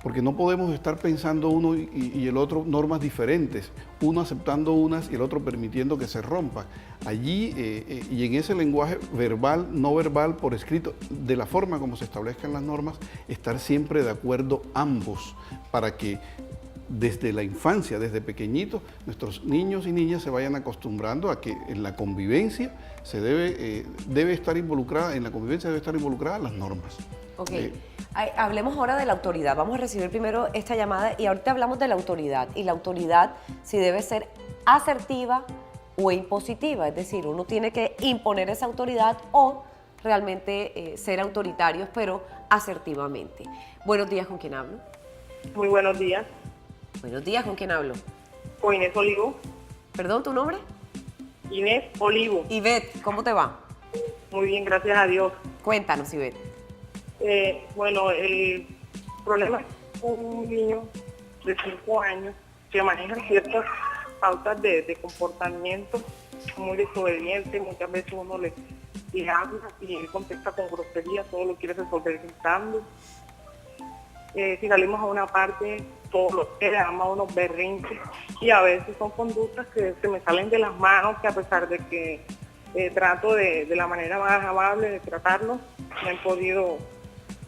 porque no podemos estar pensando uno y el otro normas diferentes, uno aceptando unas y el otro permitiendo que se rompan. Allí y en ese lenguaje verbal, no verbal, por escrito, de la forma como se establezcan las normas, estar siempre de acuerdo ambos, para que desde la infancia, desde pequeñitos, nuestros niños y niñas se vayan acostumbrando a que en la convivencia se debe estar involucrada, en la convivencia debe estar involucrada las normas. Ok, hablemos ahora de la autoridad. Vamos a recibir primero esta llamada y ahorita hablamos de la autoridad. Y la autoridad si debe ser asertiva o impositiva, es decir, uno tiene que imponer esa autoridad o realmente ser autoritarios, pero asertivamente. Buenos días, ¿con quién hablo? Muy buenos días. Buenos días, ¿con quién hablo? Con Inés Olivo. ¿Perdón, tu nombre? Inés Olivo. Ivette, ¿cómo te va? Muy bien, gracias a Dios. Cuéntanos, Ivette. Bueno, el problema es un niño de 5 años que maneja ciertas pautas de comportamiento muy desobediente. Muchas veces uno le habla y él contesta con grosería, todo lo quiere resolver gritando. Si salimos a una parte, todo lo que le llama unos berrinches y a veces son conductas que se me salen de las manos, que a pesar de que trato de la manera más amable de tratarlo, no he podido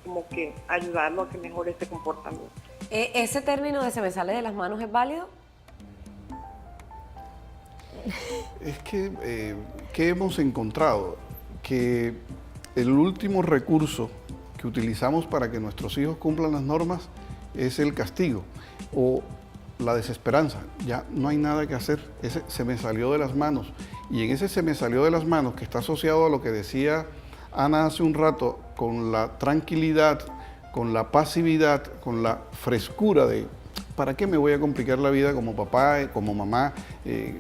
como que ayudarlo a que mejore ese comportamiento. ¿Ese término de se me sale de las manos es válido? Es que, ¿qué hemos encontrado? Que el último recurso que utilizamos para que nuestros hijos cumplan las normas es el castigo o la desesperanza. Ya no hay nada que hacer, ese se me salió de las manos. Y en ese se me salió de las manos, que está asociado a lo que decía Ana hace un rato, con la tranquilidad, con la pasividad, con la frescura de ¿para qué me voy a complicar la vida como papá, como mamá,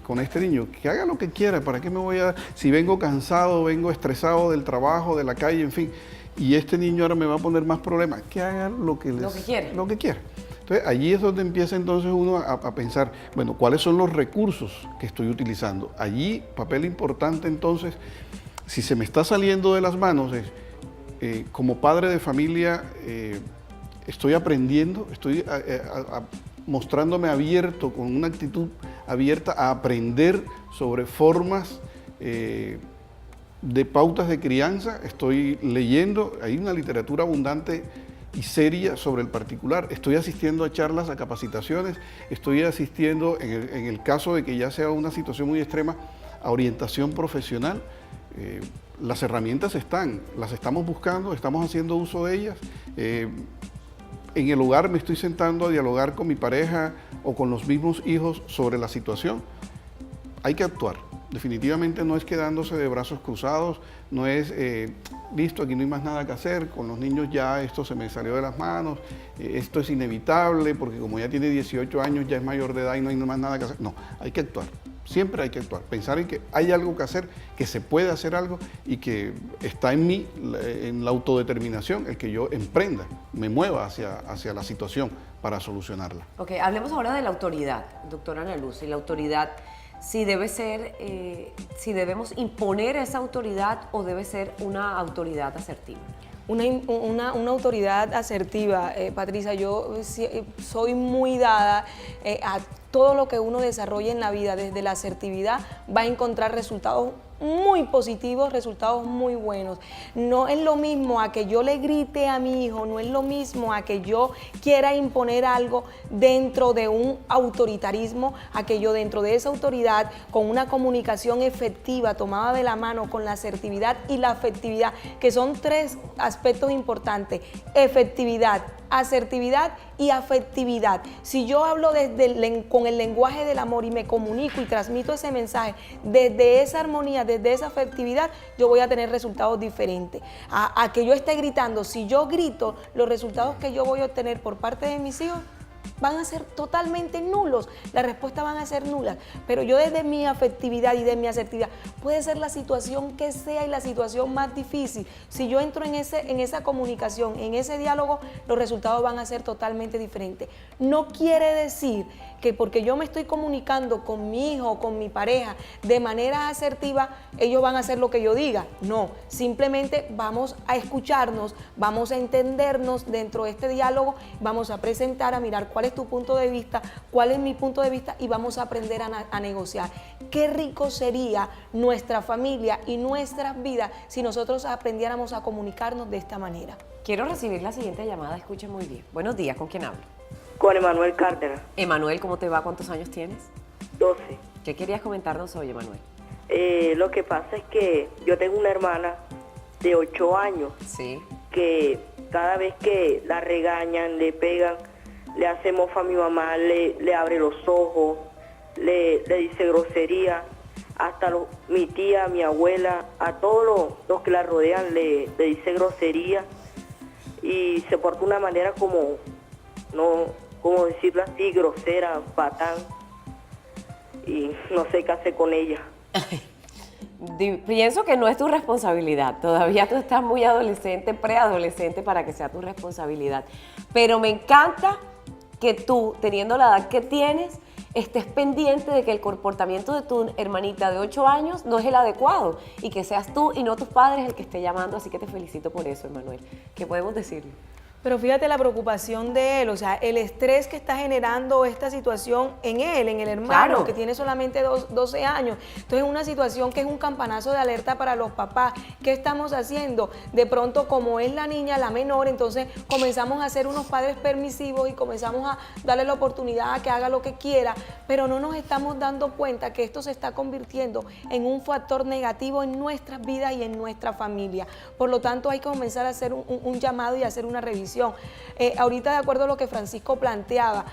con este niño? Que haga lo que quiera, ¿para qué me voy a... Si vengo cansado, vengo estresado del trabajo, de la calle, en fin, y este niño ahora me va a poner más problemas, que haga lo que quiera. Lo que quiera. Entonces, allí es donde empieza entonces uno a pensar, bueno, ¿cuáles son los recursos que estoy utilizando? Allí, papel importante entonces, si se me está saliendo de las manos, como padre de familia, estoy aprendiendo, estoy mostrándome abierto, con una actitud abierta a aprender sobre formas de pautas de crianza. Estoy leyendo, hay una literatura abundante y seria sobre el particular. Estoy asistiendo a charlas, a capacitaciones, estoy asistiendo, en el caso de que ya sea una situación muy extrema, a orientación profesional. Las herramientas están, las estamos buscando, estamos haciendo uso de ellas. En el hogar me estoy sentando a dialogar con mi pareja o con los mismos hijos sobre la situación. Hay que actuar. Definitivamente no es quedándose de brazos cruzados, no es listo, aquí no hay más nada que hacer, con los niños ya esto se me salió de las manos, esto es inevitable porque como ya tiene 18 años ya es mayor de edad y no hay más nada que hacer. No, hay que actuar. Siempre hay que actuar, pensar en que hay algo que hacer, que se puede hacer algo y que está en mí, en la autodeterminación, el que yo emprenda, me mueva hacia la situación para solucionarla. Ok, hablemos ahora de la autoridad, doctora Ana Luz, y la autoridad, si debe ser, si debemos imponer esa autoridad o debe ser una autoridad asertiva. Una autoridad asertiva, Patricia. Yo soy muy dada a todo lo que uno desarrolla en la vida desde la asertividad va a encontrar resultados muy positivos, resultados muy buenos. No es lo mismo a que yo le grite a mi hijo, no es lo mismo a que yo quiera imponer algo dentro de un autoritarismo, a que yo dentro de esa autoridad, con una comunicación efectiva, tomada de la mano con la asertividad y la afectividad, que son tres aspectos importantes: efectividad, asertividad y afectividad. Si yo hablo con el lenguaje del amor y me comunico y transmito ese mensaje desde esa armonía, desde esa afectividad, yo voy a tener resultados diferentes. A que yo esté gritando, si yo grito, los resultados que yo voy a obtener por parte de mis hijos van a ser totalmente nulos, las respuestas van a ser nulas, pero yo desde mi afectividad y de mi asertividad, puede ser la situación que sea y la situación más difícil, si yo entro en esa comunicación, en ese diálogo, los resultados van a ser totalmente diferentes. No quiere decir que porque yo me estoy comunicando con mi hijo o con mi pareja de manera asertiva, ellos van a hacer lo que yo diga. No, simplemente vamos a escucharnos, vamos a entendernos dentro de este diálogo, vamos a presentar, a mirar cuál es tu punto de vista, cuál es mi punto de vista y vamos a aprender a negociar. Qué rico sería nuestra familia y nuestras vidas si nosotros aprendiéramos a comunicarnos de esta manera. Quiero recibir la siguiente llamada, escuchen muy bien. Buenos días, ¿con quién hablo? Con Emanuel Cárdenas. Emanuel, ¿cómo te va? ¿Cuántos años tienes? 12. ¿Qué querías comentarnos hoy, Emanuel? Lo que pasa es que yo tengo una hermana de 8 años. Sí. Que cada vez que la regañan, le pegan, le hace mofa a mi mamá, le abre los ojos, le dice grosería, hasta mi tía, mi abuela, a todos los que la rodean le dice grosería y se porta de una manera como decirlo así, grosera, patán, y no sé qué hacer con ella. Pienso que no es tu responsabilidad, todavía tú estás muy adolescente, preadolescente para que sea tu responsabilidad, pero me encanta que tú, teniendo la edad que tienes, estés pendiente de que el comportamiento de tu hermanita de 8 años no es el adecuado y que seas tú y no tus padres el que esté llamando, así que te felicito por eso, Emanuel. ¿Qué podemos decirle? Pero fíjate la preocupación de él, o sea, el estrés que está generando esta situación en él, en el hermano, Claro. que tiene solamente 12 años. Entonces es una situación que es un campanazo de alerta para los papás. ¿Qué estamos haciendo? De pronto, como es la niña, la menor, entonces comenzamos a ser unos padres permisivos y comenzamos a darle la oportunidad a que haga lo que quiera, pero no nos estamos dando cuenta que esto se está convirtiendo en un factor negativo en nuestras vidas y en nuestra familia. Por lo tanto, hay que comenzar a hacer un llamado y hacer una revisión. Ahorita, de acuerdo a lo que Francisco planteaba,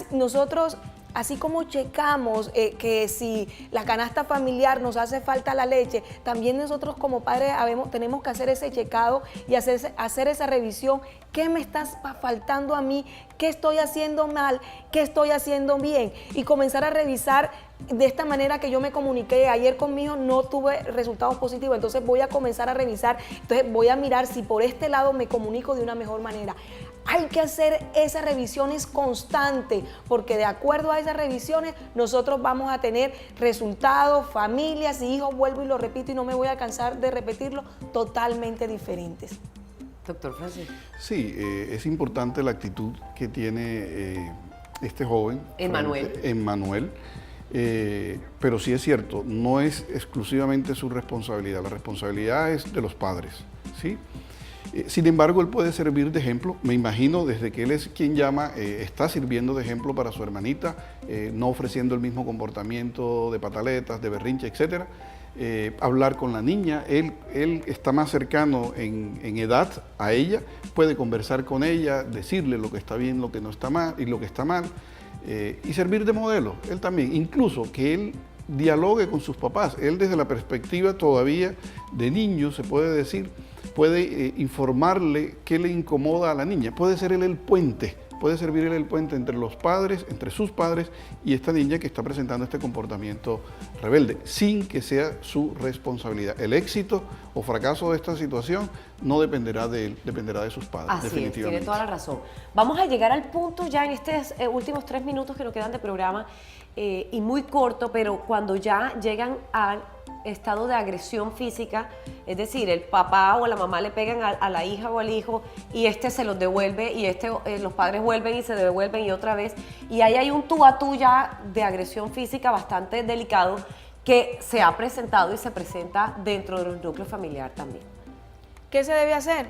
nosotros, así como checamos que si la canasta familiar nos hace falta la leche, también nosotros como padres tenemos que hacer ese checado y hacer esa revisión. ¿Qué me está faltando a mí? ¿Qué estoy haciendo mal? ¿Qué estoy haciendo bien? Y comenzar a revisar de esta manera que yo me comuniqué. Ayer conmigo no tuve resultados positivos, entonces voy a comenzar a revisar. Entonces voy a mirar si por este lado me comunico de una mejor manera. Hay que hacer esas revisiones constantes, porque de acuerdo a esas revisiones nosotros vamos a tener resultados, familias y hijos, vuelvo y lo repito y no me voy a cansar de repetirlo, totalmente diferentes. Doctor Francisco. Sí, es importante la actitud que tiene este joven. Emanuel. Pero sí es cierto, no es exclusivamente su responsabilidad, la responsabilidad es de los padres, ¿sí? Sin embargo, él puede servir de ejemplo, me imagino, desde que él es quien llama, está sirviendo de ejemplo para su hermanita, no ofreciendo el mismo comportamiento de pataletas, de berrinche, etcétera. Hablar con la niña, él está más cercano en edad a ella, puede conversar con ella, decirle lo que está bien, lo que no está mal y lo que está mal, y servir de modelo, él también, incluso que él dialogue con sus papás, él desde la perspectiva todavía de niño, se puede decir, puede informarle qué le incomoda a la niña, puede ser él el puente, puede servir él el puente entre los padres, entre sus padres y esta niña que está presentando este comportamiento rebelde, sin que sea su responsabilidad. El éxito o fracaso de esta situación no dependerá de él, dependerá de sus padres. Así definitivamente. es, tiene toda la razón. Vamos a llegar al punto ya en estos últimos 3 minutos que nos quedan de programa, y muy corto, pero cuando ya llegan a estado de agresión física, es decir, el papá o la mamá le pegan a la hija o al hijo y se los devuelve y los padres vuelven y se devuelven y otra vez, y ahí hay un tú a tú ya de agresión física bastante delicado que se ha presentado y se presenta dentro de los núcleos familiares también. ¿Qué se debe hacer?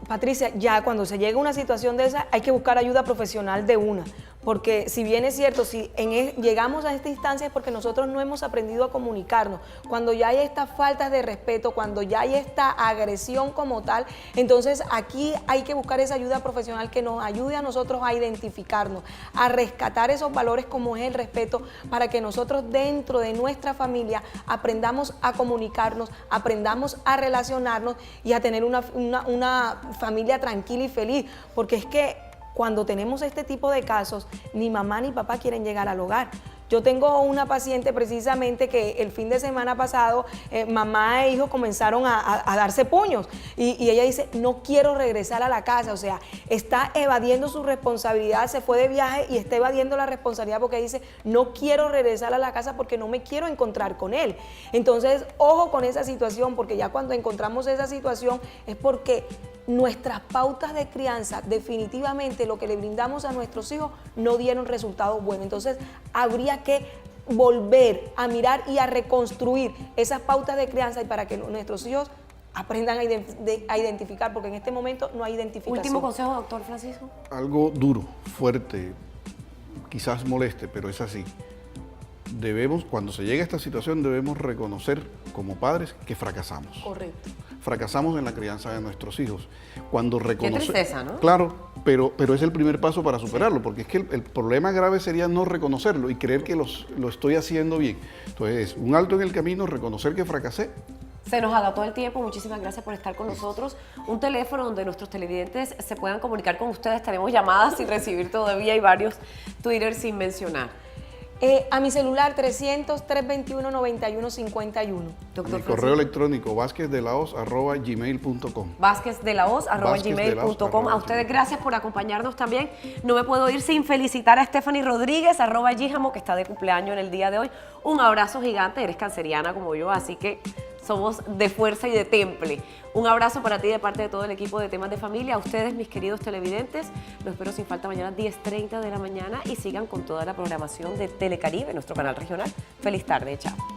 Patricia, ya cuando se llega a una situación de esa hay que buscar ayuda profesional de una, porque si bien es cierto, si llegamos a esta instancia es porque nosotros no hemos aprendido a comunicarnos. Cuando ya hay estas faltas de respeto, cuando ya hay esta agresión como tal, entonces aquí hay que buscar esa ayuda profesional que nos ayude a nosotros a identificarnos, a rescatar esos valores como es el respeto, para que nosotros dentro de nuestra familia aprendamos a comunicarnos, aprendamos a relacionarnos y a tener una familia tranquila y feliz, porque es que cuando tenemos este tipo de casos, ni mamá ni papá quieren llegar al hogar. Yo tengo una paciente precisamente que el fin de semana pasado, mamá e hijo comenzaron a darse puños y ella dice, no quiero regresar a la casa, o sea, está evadiendo su responsabilidad, se fue de viaje y está evadiendo la responsabilidad porque dice, no quiero regresar a la casa porque no me quiero encontrar con él. Entonces, ojo con esa situación, porque ya cuando encontramos esa situación es porque nuestras pautas de crianza, definitivamente lo que le brindamos a nuestros hijos no dieron resultados buenos. Entonces, habría que volver a mirar y a reconstruir esas pautas de crianza y para que nuestros hijos aprendan a identificar, porque en este momento no hay identificación. Último consejo, doctor Francisco. Algo duro, fuerte, quizás moleste, pero es así. Cuando se llega a esta situación, debemos reconocer como padres que fracasamos. Correcto. Fracasamos en la crianza de nuestros hijos. Cuando Qué tristeza, ¿no? Claro, pero es el primer paso para superarlo, porque es que el problema grave sería no reconocerlo y creer que lo estoy haciendo bien. Entonces, un alto en el camino, reconocer que fracasé. Se nos agotó el tiempo, muchísimas gracias por estar con nosotros. Un teléfono donde nuestros televidentes se puedan comunicar con ustedes. Tenemos llamadas sin recibir todavía y varios Twitter sin mencionar. A mi celular 300-321-9151. Mi correo electrónico vasquezdelahoz@gmail.com. vasquezdelahoz@gmail.com. A ustedes gracias por acompañarnos también. No me puedo ir sin felicitar a Stephanie Rodríguez, @Gijamo, que está de cumpleaños en el día de hoy. Un abrazo gigante, eres canceriana como yo, así que somos de fuerza y de temple. Un abrazo para ti de parte de todo el equipo de Temas de Familia. A ustedes, mis queridos televidentes, los espero sin falta mañana 10:30 de la mañana y sigan con toda la programación de Telecaribe, nuestro canal regional. Feliz tarde, chao.